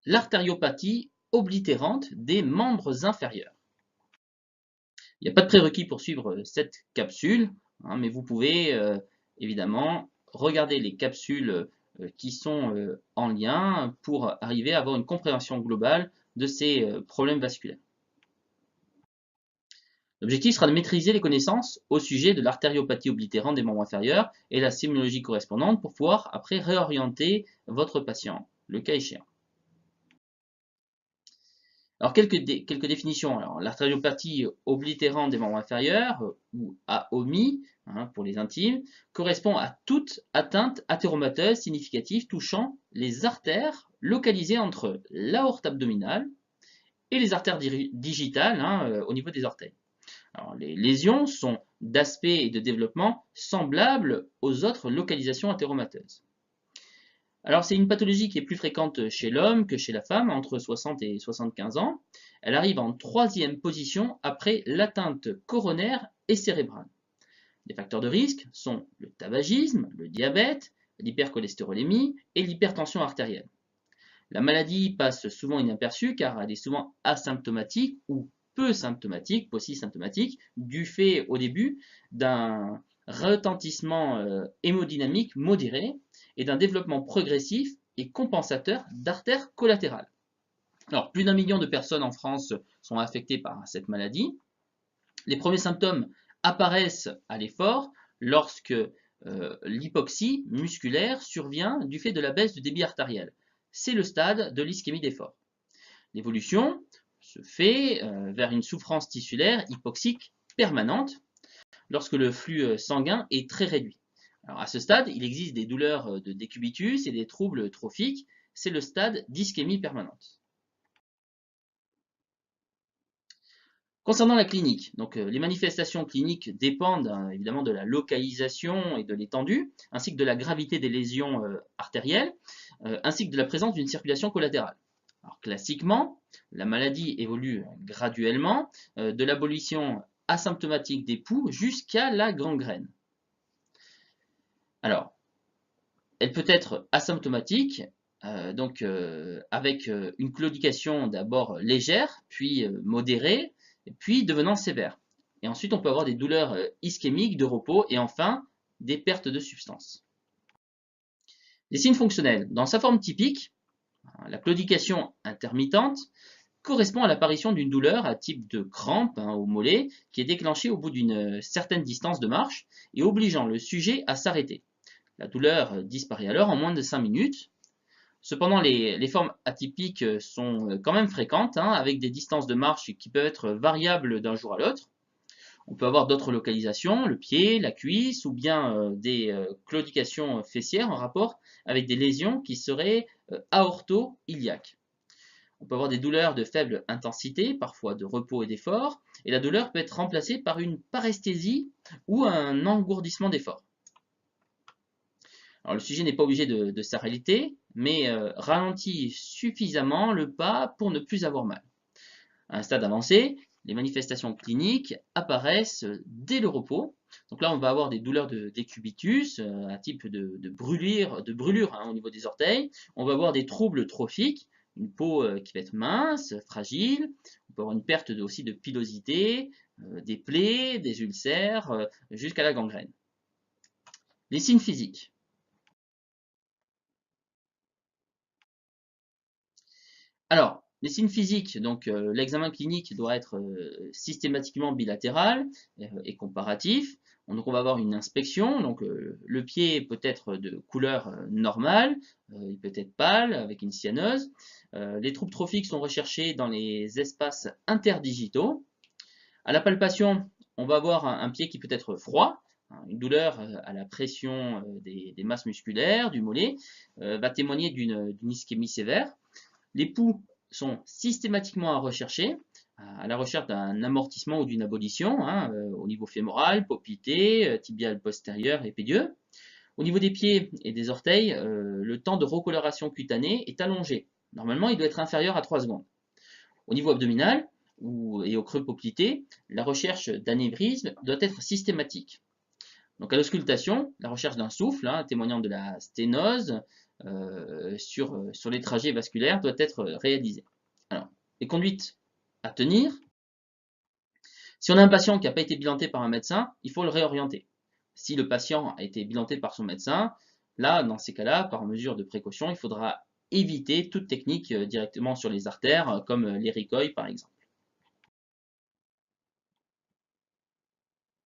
l'artériopathie oblitérante des membres inférieurs. Il n'y a pas de prérequis pour suivre cette capsule, hein, mais vous pouvez évidemment regarder les capsules qui sont en lien pour arriver à avoir une compréhension globale de ces problèmes vasculaires. L'objectif sera de maîtriser les connaissances au sujet de l'artériopathie oblitérante des membres inférieurs et la sémiologie correspondante pour pouvoir après réorienter votre patient, le cas échéant. Alors, quelques définitions. Alors, l'artériopathie oblitérante des membres inférieurs, ou AOMI, hein, pour les intimes, correspond à toute atteinte athéromateuse significative touchant les artères localisées entre l'aorte abdominale et les artères digitales, hein, au niveau des orteils. Alors, les lésions sont d'aspect et de développement semblables aux autres localisations athéromateuses. Alors, c'est une pathologie qui est plus fréquente chez l'homme que chez la femme, entre 60 et 75 ans. Elle arrive en troisième position après l'atteinte coronaire et cérébrale. Les facteurs de risque sont le tabagisme, le diabète, l'hypercholestérolémie et l'hypertension artérielle. La maladie passe souvent inaperçue car elle est souvent asymptomatique ou peu symptomatique, possisymptomatique, du fait au début d'un retentissement hémodynamique modéré et d'un développement progressif et compensateur d'artères collatérales. Alors, plus d'1 million de personnes en France sont affectées par cette maladie. Les premiers symptômes apparaissent à l'effort lorsque l'hypoxie musculaire survient du fait de la baisse du débit artériel. C'est le stade de l'ischémie d'effort. L'évolution se fait vers une souffrance tissulaire hypoxique permanente lorsque le flux sanguin est très réduit. Alors à ce stade, il existe des douleurs de décubitus et des troubles trophiques. C'est le stade d'ischémie permanente. Concernant la clinique, donc les manifestations cliniques dépendent évidemment de la localisation et de l'étendue, ainsi que de la gravité des lésions artérielles, ainsi que de la présence d'une circulation collatérale. Alors, classiquement, la maladie évolue graduellement de l'abolition asymptomatique des poux jusqu'à la gangrène. Alors, elle peut être asymptomatique, avec une claudication d'abord légère, puis modérée, puis devenant sévère. Et ensuite, on peut avoir des douleurs ischémiques de repos et enfin des pertes de substance. Les signes fonctionnels. Dans sa forme typique, la claudication intermittente correspond à l'apparition d'une douleur à type de crampe au mollet qui est déclenchée au bout d'une certaine distance de marche et obligeant le sujet à s'arrêter. La douleur disparaît alors en moins de 5 minutes. Cependant, les formes atypiques sont quand même fréquentes, avec des distances de marche qui peuvent être variables d'un jour à l'autre. On peut avoir d'autres localisations, le pied, la cuisse, ou bien des claudications fessières en rapport avec des lésions qui seraient aorto-iliaques. On peut avoir des douleurs de faible intensité, parfois de repos et d'effort, et la douleur peut être remplacée par une paresthésie ou un engourdissement d'effort. Alors le sujet n'est pas obligé de s'arrêter, mais ralentit suffisamment le pas pour ne plus avoir mal. À un stade avancé, les manifestations cliniques apparaissent dès le repos. Donc là, on va avoir des douleurs de décubitus, un type de brûlure au niveau des orteils. On va avoir des troubles trophiques, une peau qui va être mince, fragile. On peut avoir une perte aussi de pilosité, des plaies, des ulcères, jusqu'à la gangrène. Les signes physiques. Alors, les signes physiques, donc l'examen clinique doit être systématiquement bilatéral et comparatif. Donc on va avoir une inspection, donc le pied peut être de couleur normale, il peut être pâle avec une cyanose. Les troubles trophiques sont recherchés dans les espaces interdigitaux. À la palpation, on va avoir un pied qui peut être froid, une douleur à la pression des masses musculaires, du mollet, va témoigner d'une ischémie sévère. Les poux sont systématiquement à rechercher, à la recherche d'un amortissement ou d'une abolition, au niveau fémoral, poplité, tibial postérieur et pédieux. Au niveau des pieds et des orteils, le temps de recoloration cutanée est allongé. Normalement, il doit être inférieur à 3 secondes. Au niveau abdominal et au creux poplité, la recherche d'anévrisme doit être systématique. Donc à l'auscultation, la recherche d'un souffle, témoignant de la sténose, sur les trajets vasculaires doit être réalisée. Alors, les conduites à tenir. Si on a un patient qui n'a pas été bilanté par un médecin, il faut le réorienter. Si le patient a été bilanté par son médecin, là, dans ces cas-là, par mesure de précaution, il faudra éviter toute technique directement sur les artères, comme les ricoils par exemple.